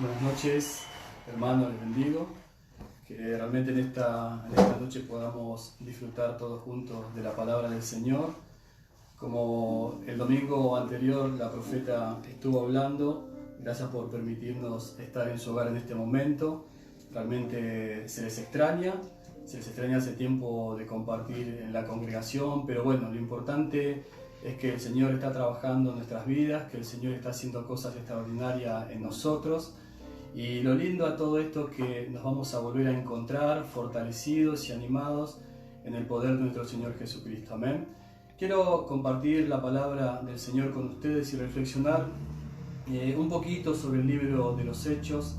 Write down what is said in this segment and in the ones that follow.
Buenas noches, hermanos, les bendigo. Que realmente en esta noche podamos disfrutar todos juntos de la palabra del Señor. Como el domingo anterior la profeta estuvo hablando, gracias por permitirnos estar en su hogar en este momento. Realmente se les extraña ese tiempo de compartir en la congregación, pero bueno, lo importante es que el Señor está trabajando en nuestras vidas, que el Señor está haciendo cosas extraordinarias en nosotros. Y lo lindo a todo esto es que nos vamos a volver a encontrar fortalecidos y animados en el poder de nuestro Señor Jesucristo. Amén. Quiero compartir la palabra del Señor con ustedes y reflexionar un poquito sobre el libro de los Hechos.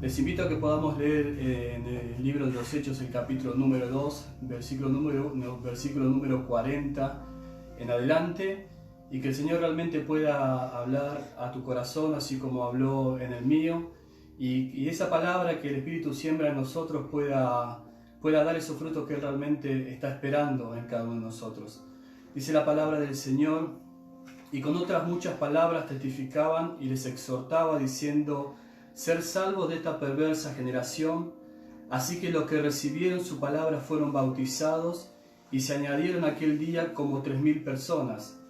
Les invito a que podamos leer en el libro de los Hechos el capítulo número 2, versículo número 40 en adelante, y que el Señor realmente pueda hablar a tu corazón así como habló en el mío, y esa palabra que el Espíritu siembra en nosotros pueda dar esos frutos que Él realmente está esperando en cada uno de nosotros. Dice la palabra del Señor: y con otras muchas palabras testificaban y les exhortaba diciendo: ser salvos de esta perversa generación. Así que los que recibieron su palabra fueron bautizados, y se añadieron aquel día como 3.000 personas,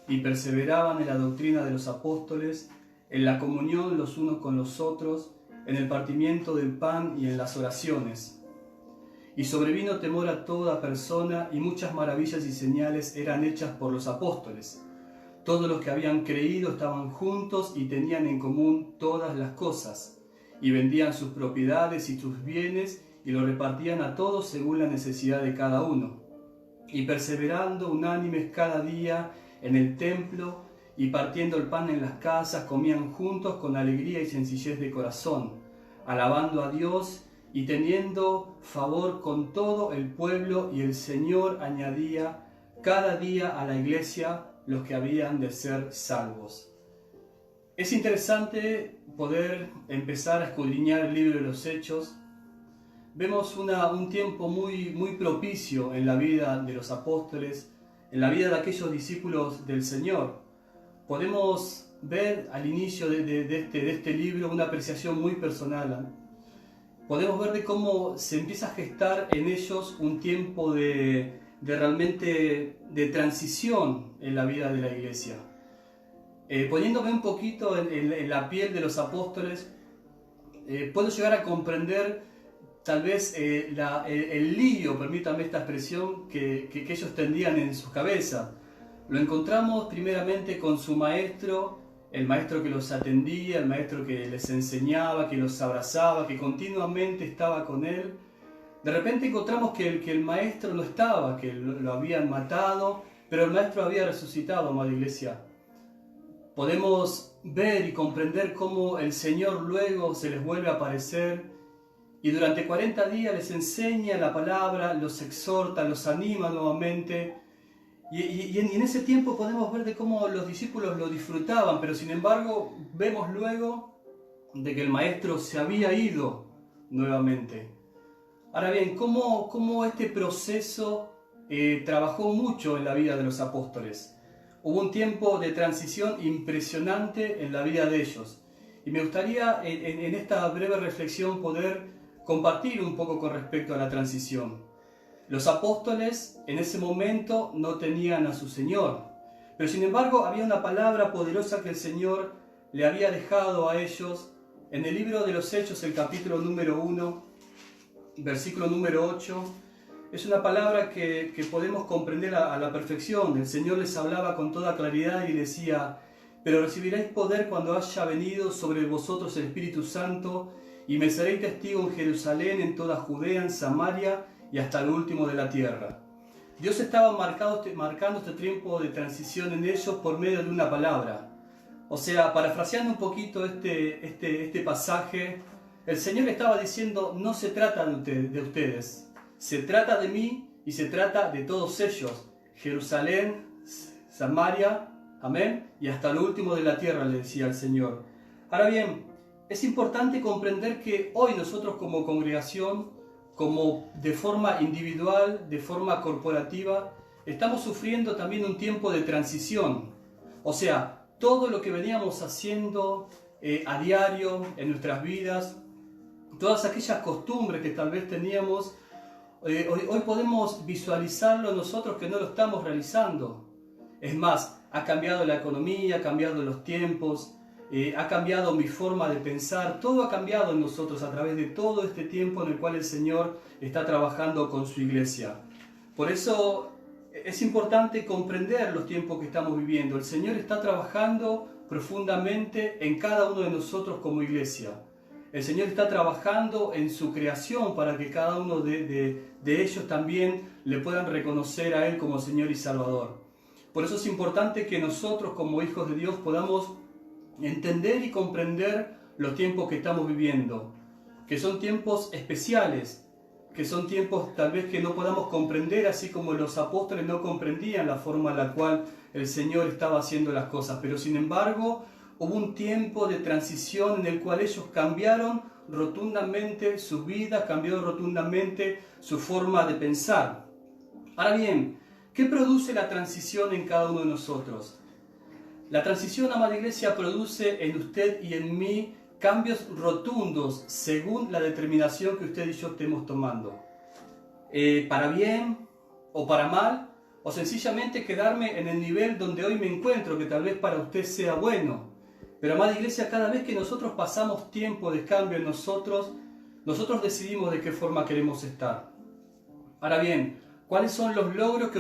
y perseveraban en la doctrina de los apóstoles, en la comunión los unos con los otros, en el partimiento del pan y en las oraciones. Y sobrevino temor a toda persona, y muchas maravillas y señales eran hechas por los apóstoles. Todos los que habían creído estaban juntos y tenían en común todas las cosas, y vendían sus propiedades y sus bienes, y lo repartían a todos según la necesidad de cada uno. Y perseverando unánimes cada día en el templo, y partiendo el pan en las casas, comían juntos con alegría y sencillez de corazón, alabando a Dios y teniendo favor con todo el pueblo, y el Señor añadía cada día a la iglesia los que habían de ser salvos. Es interesante poder empezar a escudriñar el libro de los Hechos. Vemos un tiempo muy propicio en la vida de los apóstoles, en la vida de aquellos discípulos del Señor. Podemos ver al inicio de este libro una apreciación muy personal. Podemos ver de cómo se empieza a gestar en ellos un tiempo de realmente de transición en la vida de la iglesia. Poniéndome un poquito en la piel de los apóstoles, puedo llegar a comprender tal vez el lío, permítanme esta expresión, que ellos tendrían en su cabeza. Lo encontramos primeramente con su maestro, el maestro que los atendía, el maestro que les enseñaba, que los abrazaba, que continuamente estaba con él. De repente encontramos que el maestro no estaba, que lo habían matado, pero el maestro había resucitado, amada iglesia. Podemos ver y comprender cómo el Señor luego se les vuelve a aparecer, y durante 40 días les enseña la palabra, los exhorta, los anima nuevamente. Y en ese tiempo podemos ver de cómo los discípulos lo disfrutaban, pero sin embargo vemos luego de que el maestro se había ido nuevamente. Ahora bien, cómo este proceso trabajó mucho en la vida de los apóstoles. Hubo un tiempo de transición impresionante en la vida de ellos. Y me gustaría en esta breve reflexión poder compartir un poco con respecto a la transición. Los apóstoles en ese momento no tenían a su Señor, pero sin embargo había una palabra poderosa que el Señor le había dejado a ellos en el libro de los Hechos, el capítulo número 1, versículo número 8. Es una palabra que podemos comprender a la perfección. El Señor les hablaba con toda claridad y decía: pero recibiréis poder cuando haya venido sobre vosotros el Espíritu Santo, y me seréis testigo en Jerusalén, en toda Judea, en Samaria y hasta el último de la tierra. Dios estaba marcando este tiempo de transición en ellos por medio de una palabra. O sea, parafraseando un poquito este pasaje, el Señor estaba diciendo: no se trata de ustedes, se trata de mí y se trata de todos ellos. Jerusalén, Samaria, amén, y hasta lo último de la tierra, le decía el Señor. Ahora bien, es importante comprender que hoy nosotros como congregación, como de forma individual, de forma corporativa, estamos sufriendo también un tiempo de transición. O sea, todo lo que veníamos haciendo a diario en nuestras vidas, todas aquellas costumbres que tal vez teníamos, hoy podemos visualizarlo nosotros que no lo estamos realizando. Es más, ha cambiado la economía, ha cambiado los tiempos, ha cambiado mi forma de pensar, todo ha cambiado en nosotros a través de todo este tiempo en el cual el Señor está trabajando con su iglesia. Por eso es importante comprender los tiempos que estamos viviendo. El Señor está trabajando profundamente en cada uno de nosotros como iglesia. El Señor está trabajando en su creación para que cada uno de ellos también le puedan reconocer a Él como Señor y Salvador. Por eso es importante que nosotros como hijos de Dios podamos entender y comprender los tiempos que estamos viviendo, que son tiempos especiales, que son tiempos tal vez que no podamos comprender, así como los apóstoles no comprendían la forma en la cual el Señor estaba haciendo las cosas, pero sin embargo hubo un tiempo de transición en el cual ellos cambiaron rotundamente su vida, cambió rotundamente su forma de pensar. Ahora bien, ¿qué produce la transición en cada uno de nosotros? La transición, amada iglesia, produce en usted y en mí cambios rotundos según la determinación que usted y yo estemos tomando. Para bien o para mal, o sencillamente quedarme en el nivel donde hoy me encuentro, que tal vez para usted sea bueno. Pero, amada iglesia, cada vez que nosotros pasamos tiempo de cambio en nosotros decidimos de qué forma queremos estar. Ahora bien, ¿cuáles son los logros que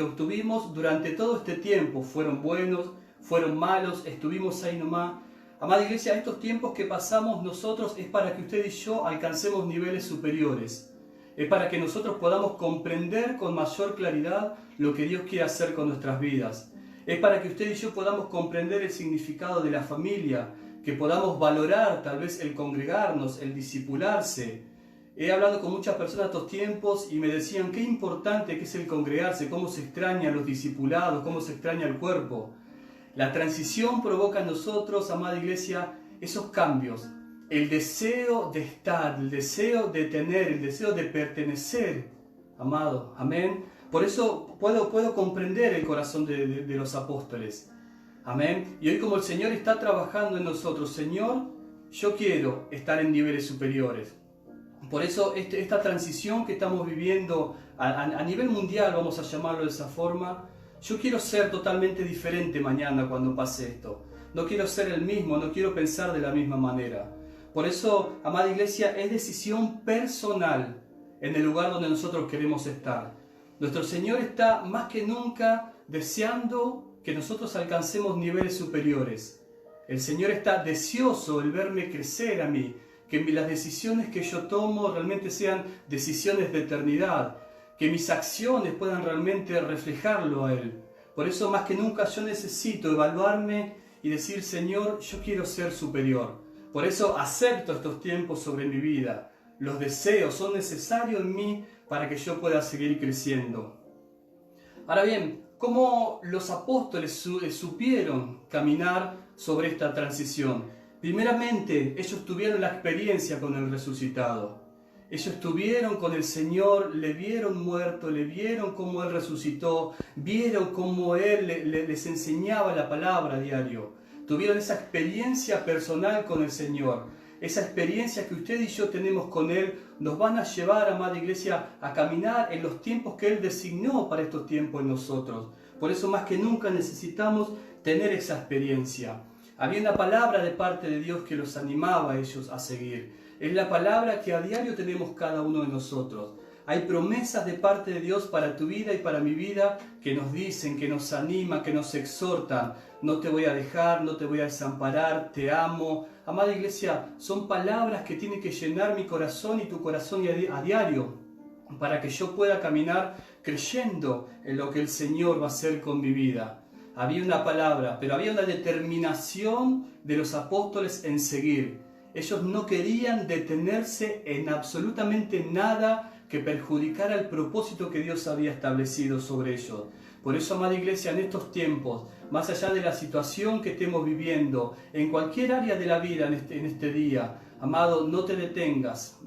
obtuvimos durante todo este tiempo? ¿Fueron buenos? ¿Fueron malos? ¿Estuvimos ahí nomás? Amada iglesia, estos tiempos que pasamos nosotros es para que usted y yo alcancemos niveles superiores. Es para que nosotros podamos comprender con mayor claridad lo que Dios quiere hacer con nuestras vidas. Es para que usted y yo podamos comprender el significado de la familia, que podamos valorar tal vez el congregarnos, el discipularse. He hablado con muchas personas estos tiempos y me decían qué importante que es el congregarse, cómo se extrañan los discipulados, cómo se extraña el cuerpo. La transición provoca en nosotros, amada iglesia, esos cambios. El deseo de estar, el deseo de tener, el deseo de pertenecer, amado, amén. Por eso puedo comprender el corazón de los apóstoles, amén. Y hoy como el Señor está trabajando en nosotros, Señor, yo quiero estar en niveles superiores. Por eso esta transición que estamos viviendo a nivel mundial, vamos a llamarlo de esa forma, yo quiero ser totalmente diferente mañana cuando pase esto. No quiero ser el mismo, no quiero pensar de la misma manera. Por eso, amada iglesia, es decisión personal en el lugar donde nosotros queremos estar. Nuestro Señor está más que nunca deseando que nosotros alcancemos niveles superiores. El Señor está deseoso el verme crecer a mí, que las decisiones que yo tomo realmente sean decisiones de eternidad, que mis acciones puedan realmente reflejarlo a Él. Por eso más que nunca yo necesito evaluarme y decir, Señor, yo quiero ser superior. Por eso acepto estos tiempos sobre mi vida. Los deseos son necesarios en mí para que yo pueda seguir creciendo. Ahora bien, ¿cómo los apóstoles supieron caminar sobre esta transición? Primeramente, ellos tuvieron la experiencia con el resucitado. Ellos estuvieron con el Señor, le vieron muerto, le vieron cómo Él resucitó, vieron cómo Él les enseñaba la palabra a diario. Tuvieron esa experiencia personal con el Señor. Esa experiencia que usted y yo tenemos con Él nos van a llevar, amada iglesia, a caminar en los tiempos que Él designó para estos tiempos en nosotros. Por eso más que nunca necesitamos tener esa experiencia. Había una palabra de parte de Dios que los animaba a ellos a seguir. Es la palabra que a diario tenemos cada uno de nosotros. Hay promesas de parte de Dios para tu vida y para mi vida que nos dicen, que nos animan, que nos exhortan. No te voy a dejar, no te voy a desamparar, te amo. Amada iglesia, son palabras que tienen que llenar mi corazón y tu corazón a diario para que yo pueda caminar creyendo en lo que el Señor va a hacer con mi vida. Había una palabra, pero había una determinación de los apóstoles en seguir. Ellos no querían detenerse en absolutamente nada que perjudicara el propósito que Dios había establecido sobre ellos. Por eso, amada iglesia, en estos tiempos, más allá de la situación que estemos viviendo, en cualquier área de la vida en este día, amado, no te detengas,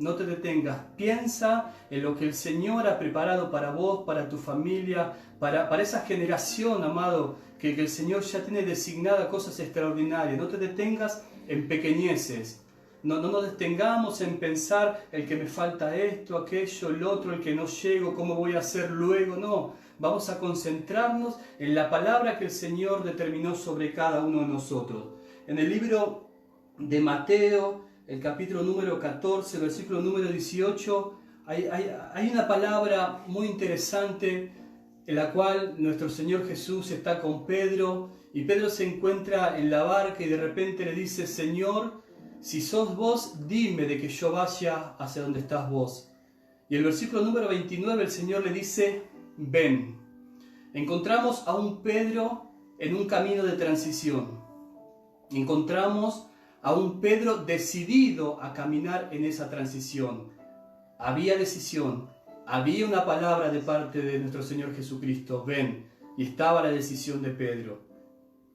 piensa en lo que el Señor ha preparado para vos, para tu familia, para esa generación, amado, que el Señor ya tiene designada cosas extraordinarias. No te detengas en pequeñeces. No nos detengamos en pensar el que me falta esto, aquello, el otro, el que no llego, cómo voy a hacer luego. No, vamos a concentrarnos en la palabra que el Señor determinó sobre cada uno de nosotros. En el libro de Mateo, el capítulo número 14, versículo número 18, hay una palabra muy interesante en la cual nuestro Señor Jesús está con Pedro y Pedro se encuentra en la barca y de repente le dice: Señor, si sos vos, dime de que yo vaya hacia donde estás vos. Y el versículo número 29 el Señor le dice: ven. Encontramos a un Pedro en un camino de transición. Encontramos a un Pedro decidido a caminar en esa transición. Había decisión, había una palabra de parte de nuestro Señor Jesucristo: ven, y estaba la decisión de Pedro.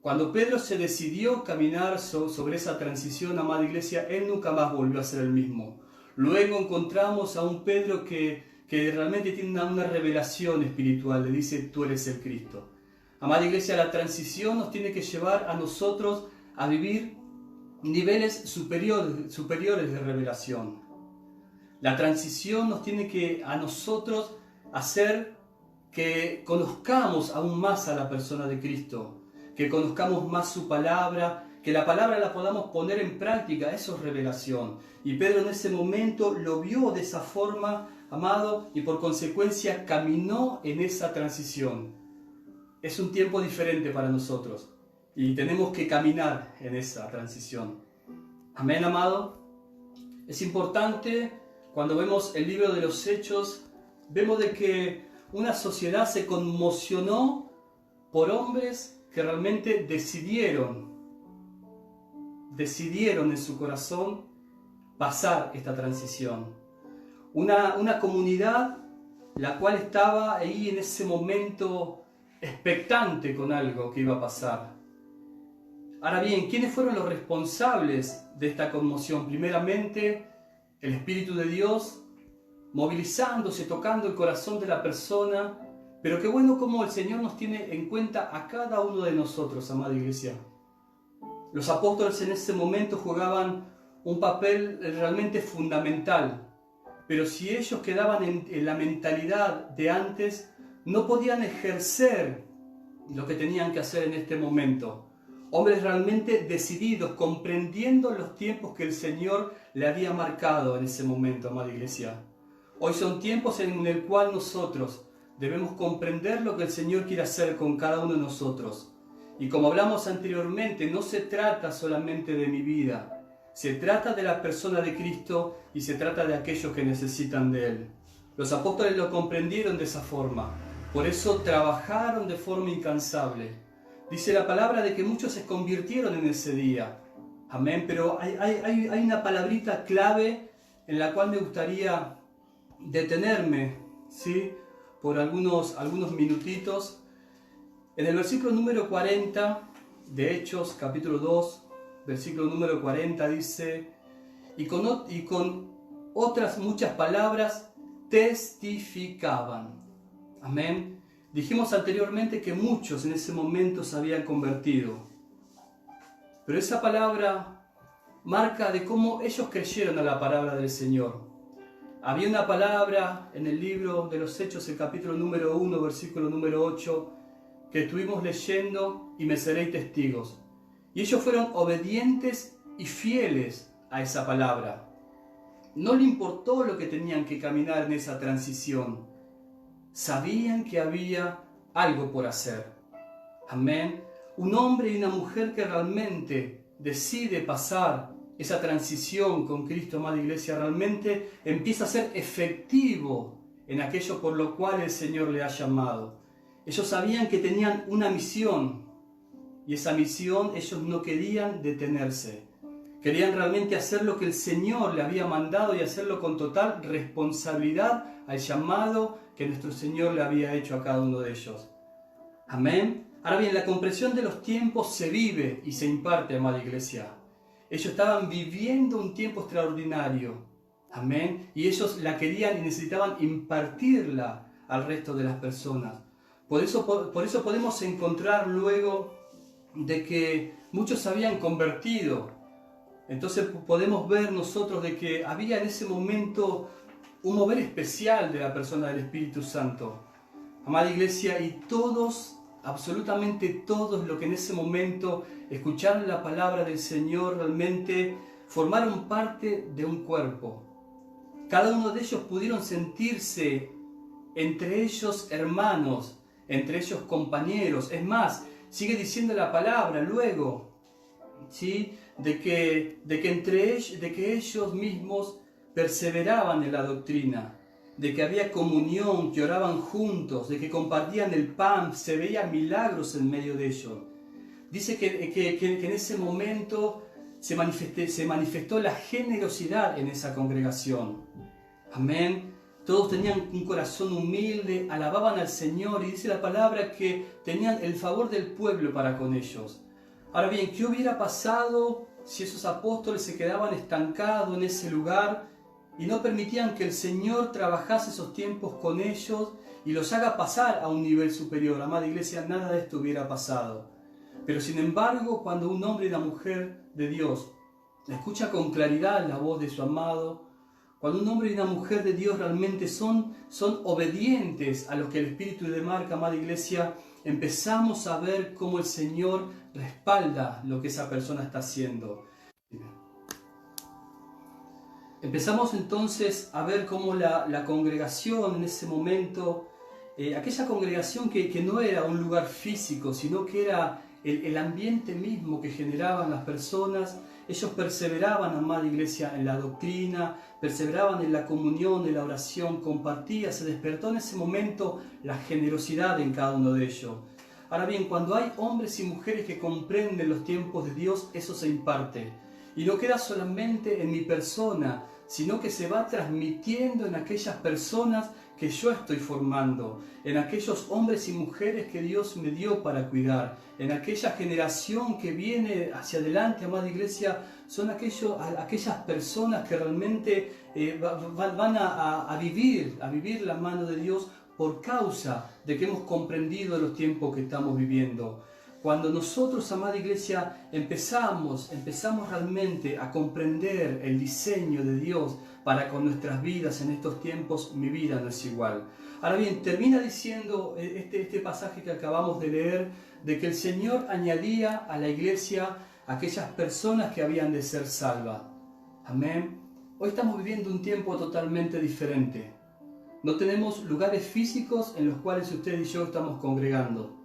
Cuando Pedro se decidió caminar sobre esa transición, amada iglesia, él nunca más volvió a ser el mismo. Luego encontramos a un Pedro que realmente tiene una revelación espiritual, le dice: tú eres el Cristo. Amada iglesia, la transición nos tiene que llevar a nosotros a vivir niveles superiores de revelación. La transición nos tiene que a nosotros hacer que conozcamos aún más a la persona de Cristo, que conozcamos más su palabra, que la palabra la podamos poner en práctica. Eso es revelación. Y Pedro en ese momento lo vio de esa forma, amado, y por consecuencia caminó en esa transición. Es un tiempo diferente para nosotros y tenemos que caminar en esa transición. Amén, amado. Es importante, cuando vemos el libro de los Hechos, vemos de que una sociedad se conmocionó por hombres que realmente decidieron en su corazón pasar esta transición. Una comunidad la cual estaba ahí en ese momento expectante con algo que iba a pasar. Ahora bien, ¿quiénes fueron los responsables de esta conmoción? Primeramente, el Espíritu de Dios movilizándose, tocando el corazón de la persona. Pero qué bueno cómo el Señor nos tiene en cuenta a cada uno de nosotros, amada iglesia. Los apóstoles en ese momento jugaban un papel realmente fundamental. Pero si ellos quedaban en la mentalidad de antes, no podían ejercer lo que tenían que hacer en este momento. Hombres realmente decididos, comprendiendo los tiempos que el Señor le había marcado en ese momento, amada iglesia. Hoy son tiempos en el cual nosotros debemos comprender lo que el Señor quiere hacer con cada uno de nosotros. Y como hablamos anteriormente, no se trata solamente de mi vida. Se trata de la persona de Cristo y se trata de aquellos que necesitan de Él. Los apóstoles lo comprendieron de esa forma. Por eso trabajaron de forma incansable. Dice la palabra de que muchos se convirtieron en ese día. Amén. Pero hay una palabrita clave en la cual me gustaría detenerme, ¿sí?, por algunos minutitos. En el versículo número 40 de Hechos, capítulo 2, versículo número 40, dice: y con otras muchas palabras testificaban. Amén. Dijimos anteriormente que muchos en ese momento se habían convertido. Pero esa palabra marca de cómo ellos creyeron a la palabra del Señor. Había una palabra en el libro de los Hechos, el capítulo número 1, versículo número 8, que estuvimos leyendo: y me seréis testigos. Y ellos fueron obedientes y fieles a esa palabra. No le importó lo que tenían que caminar en esa transición. Sabían que había algo por hacer. Amén. Un hombre y una mujer que realmente decide pasar esa transición con Cristo, amada iglesia, realmente empieza a ser efectivo en aquello por lo cual el Señor le ha llamado. Ellos sabían que tenían una misión y esa misión ellos no querían detenerse. Querían realmente hacer lo que el Señor le había mandado y hacerlo con total responsabilidad al llamado que nuestro Señor le había hecho a cada uno de ellos. Amén. Ahora bien, la comprensión de los tiempos se vive y se imparte, amada iglesia. Ellos estaban viviendo un tiempo extraordinario. Amén. Y ellos la querían y necesitaban impartirla al resto de las personas. Por eso podemos encontrar luego de que muchos se habían convertido. Entonces podemos ver nosotros de que había en ese momento un mover especial de la persona del Espíritu Santo. Amada iglesia, y todos, absolutamente todos los que en ese momento escucharon la palabra del Señor realmente formaron parte de un cuerpo. Cada uno de ellos pudieron sentirse entre ellos hermanos, entre ellos compañeros. Es más, sigue diciendo la palabra luego, ¿sí? de que ellos mismos perseveraban en la doctrina, de que había comunión, que oraban juntos, de que compartían el pan, se veían milagros en medio de ellos. Dice que en ese momento se manifestó la generosidad en esa congregación. Amén. Todos tenían un corazón humilde, alababan al Señor y dice la palabra que tenían el favor del pueblo para con ellos. Ahora bien, ¿qué hubiera pasado si esos apóstoles se quedaban estancados en ese lugar y no permitían que el Señor trabajase esos tiempos con ellos y los haga pasar a un nivel superior? Amada iglesia, nada de esto hubiera pasado. Pero sin embargo, cuando un hombre y una mujer de Dios escucha con claridad la voz de su amado, cuando un hombre y una mujer de Dios realmente son obedientes a lo que el Espíritu le marca, amada iglesia, empezamos a ver cómo el Señor respalda lo que esa persona está haciendo. Empezamos entonces a ver cómo la congregación en ese momento, aquella congregación que no era un lugar físico, sino que era el ambiente mismo que generaban las personas, ellos perseveraban, amada iglesia, en la doctrina, perseveraban en la comunión, en la oración, compartía, se despertó en ese momento la generosidad en cada uno de ellos. Ahora bien, cuando hay hombres y mujeres que comprenden los tiempos de Dios, eso se imparte. Y no queda solamente en mi persona, sino que se va transmitiendo en aquellas personas que yo estoy formando, en aquellos hombres y mujeres que Dios me dio para cuidar, en aquella generación que viene hacia adelante, amada iglesia, son aquellas personas que realmente van a vivir la mano de Dios por causa de que hemos comprendido los tiempos que estamos viviendo. Cuando nosotros, amada iglesia, empezamos realmente a comprender el diseño de Dios para con nuestras vidas en estos tiempos, mi vida no es igual. Ahora bien, termina diciendo este pasaje que acabamos de leer, de que el Señor añadía a la iglesia aquellas personas que habían de ser salvas. Amén. Hoy estamos viviendo un tiempo totalmente diferente. No tenemos lugares físicos en los cuales usted y yo estamos congregando.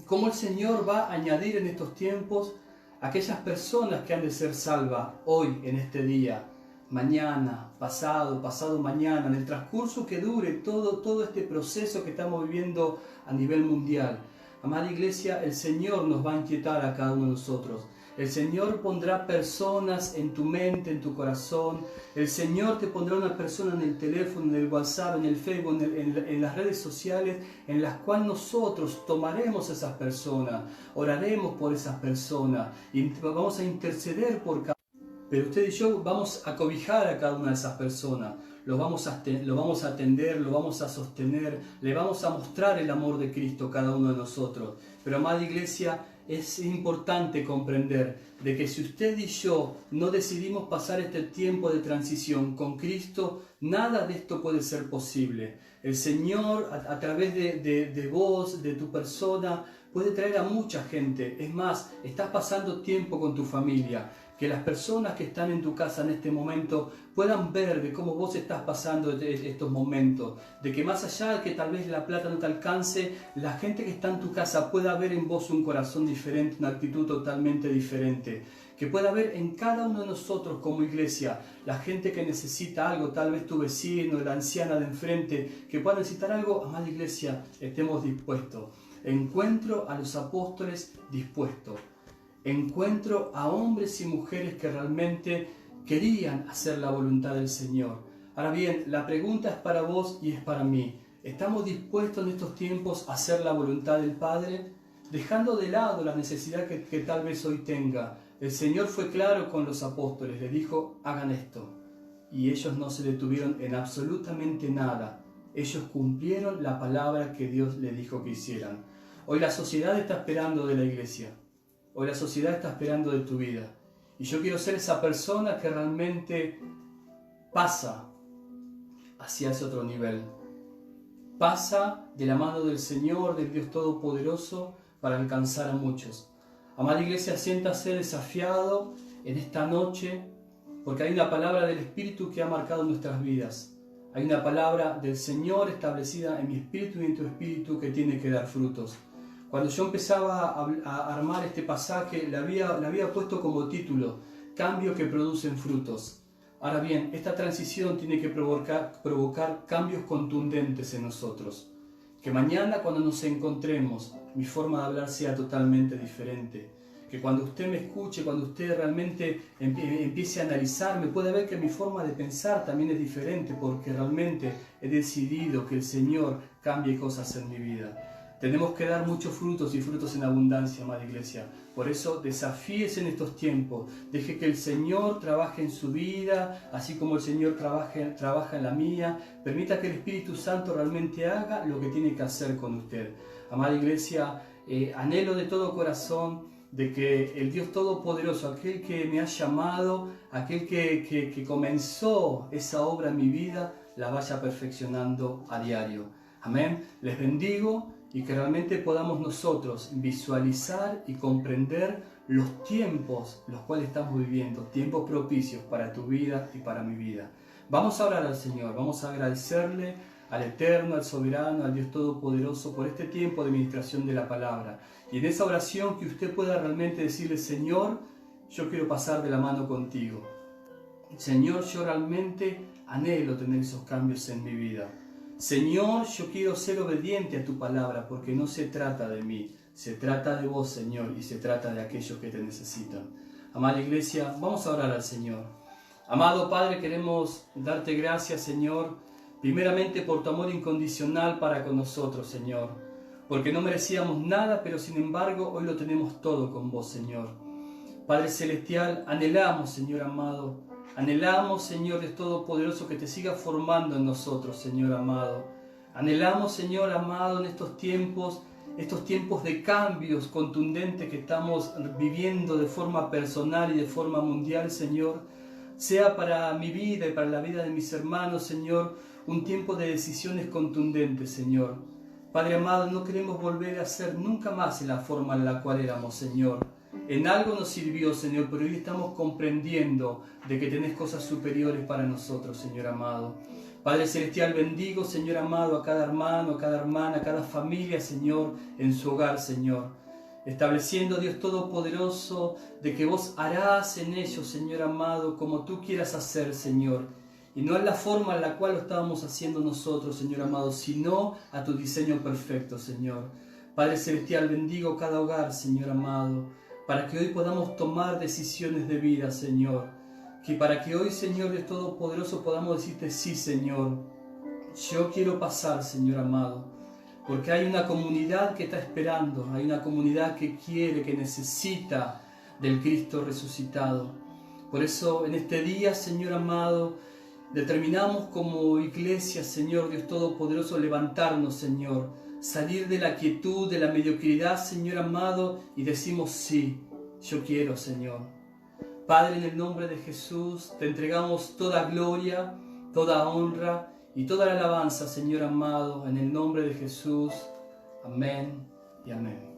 Cómo el Señor va a añadir en estos tiempos aquellas personas que han de ser salvas hoy, en este día, mañana, pasado mañana, en el transcurso que dure todo este proceso que estamos viviendo a nivel mundial. Amada iglesia, el Señor nos va a inquietar a cada uno de nosotros. El Señor pondrá personas en tu mente, en tu corazón. El Señor te pondrá una persona en el teléfono, en el WhatsApp, en el Facebook, en las redes sociales, en las cuales nosotros tomaremos a esas personas, oraremos por esas personas y vamos a interceder por cada una. Pero usted y yo vamos a cobijar a cada una de esas personas. Lo vamos a atender, lo vamos a sostener, le vamos a mostrar el amor de Cristo a cada uno de nosotros. Pero, amada iglesia, es importante comprender de que si usted y yo no decidimos pasar este tiempo de transición con Cristo, nada de esto puede ser posible. El Señor, a través de vos, de tu persona, puede traer a mucha gente. Es más, estás pasando tiempo con tu familia. Que las personas que están en tu casa en este momento puedan ver de cómo vos estás pasando estos momentos, de que más allá de que tal vez la plata no te alcance, la gente que está en tu casa pueda ver en vos un corazón diferente, una actitud totalmente diferente, que pueda ver en cada uno de nosotros como iglesia, la gente que necesita algo, tal vez tu vecino, la anciana de enfrente, que pueda necesitar algo, amada iglesia, estemos dispuestos. Encuentro a los apóstoles dispuestos. Encuentro a hombres y mujeres que realmente querían hacer la voluntad del Señor. Ahora bien, la pregunta es para vos y es para mí. ¿Estamos dispuestos en estos tiempos a hacer la voluntad del Padre? Dejando de lado la necesidad que tal vez hoy tenga. El Señor fue claro con los apóstoles, les dijo, hagan esto. Y ellos no se detuvieron en absolutamente nada. Ellos cumplieron la palabra que Dios les dijo que hicieran. Hoy la sociedad está esperando de la iglesia. Hoy la sociedad está esperando de tu vida. Y yo quiero ser esa persona que realmente pasa hacia ese otro nivel. Pasa de la mano del Señor, del Dios Todopoderoso, para alcanzar a muchos. Amada iglesia, siéntase desafiado en esta noche, porque hay una palabra del Espíritu que ha marcado nuestras vidas. Hay una palabra del Señor establecida en mi espíritu y en tu espíritu que tiene que dar frutos. Cuando yo empezaba a armar este pasaje, le había puesto como título, Cambio que producen frutos. Ahora bien, esta transición tiene que provocar cambios contundentes en nosotros. Que mañana cuando nos encontremos, mi forma de hablar sea totalmente diferente. Que cuando usted me escuche, cuando usted realmente empiece a analizarme, puede ver que mi forma de pensar también es diferente, porque realmente he decidido que el Señor cambie cosas en mi vida. Tenemos que dar muchos frutos y frutos en abundancia, amada iglesia. Por eso desafíese en estos tiempos. Deje que el Señor trabaje en su vida, así como el Señor trabaja en la mía. Permita que el Espíritu Santo realmente haga lo que tiene que hacer con usted. Amada iglesia, anhelo de todo corazón de que el Dios Todopoderoso, aquel que me ha llamado, aquel que comenzó esa obra en mi vida, la vaya perfeccionando a diario. Amén. Les bendigo y que realmente podamos nosotros visualizar y comprender los tiempos los cuales estamos viviendo, tiempos propicios para tu vida y para mi vida. Vamos a orar al Señor, vamos a agradecerle al Eterno, al Soberano, al Dios Todopoderoso por este tiempo de ministración de la palabra. Y en esa oración que usted pueda realmente decirle, Señor, yo quiero pasar de la mano contigo. Señor, yo realmente anhelo tener esos cambios en mi vida. Señor, yo quiero ser obediente a tu palabra porque no se trata de mí, se trata de vos, Señor, y se trata de aquellos que te necesitan. Amada iglesia, vamos a orar al Señor. Amado Padre, queremos darte gracias, Señor, primeramente por tu amor incondicional para con nosotros, Señor, porque no merecíamos nada, pero sin embargo hoy lo tenemos todo con vos, Señor. Padre Celestial, anhelamos, Señor amado, anhelamos, Señor Dios Todopoderoso, que te siga formando en nosotros, Señor amado. Anhelamos, Señor amado, en estos tiempos de cambios contundentes que estamos viviendo de forma personal y de forma mundial, Señor, sea para mi vida y para la vida de mis hermanos, Señor, un tiempo de decisiones contundentes, Señor. Padre amado, no queremos volver a ser nunca más en la forma en la cual éramos, Señor. En algo nos sirvió, Señor, pero hoy estamos comprendiendo de que tenés cosas superiores para nosotros, Señor amado. Padre Celestial, bendigo, Señor amado, a cada hermano, a cada hermana, a cada familia, Señor, en su hogar, Señor. Estableciendo, Dios Todopoderoso, de que vos harás en ellos, Señor amado, como tú quieras hacer, Señor. Y no en la forma en la cual lo estábamos haciendo nosotros, Señor amado, sino a tu diseño perfecto, Señor. Padre Celestial, bendigo cada hogar, Señor amado, para que hoy podamos tomar decisiones de vida, Señor. Que para que hoy, Señor Dios Todopoderoso, podamos decirte, sí, Señor, yo quiero pasar, Señor amado, porque hay una comunidad que está esperando, hay una comunidad que quiere, que necesita del Cristo resucitado. Por eso, en este día, Señor amado, determinamos como iglesia, Señor Dios Todopoderoso, levantarnos, Señor, salir de la quietud, de la mediocridad, Señor amado, y decimos sí, yo quiero, Señor. Padre, en el nombre de Jesús, te entregamos toda gloria, toda honra y toda la alabanza, Señor amado, en el nombre de Jesús. Amén y amén.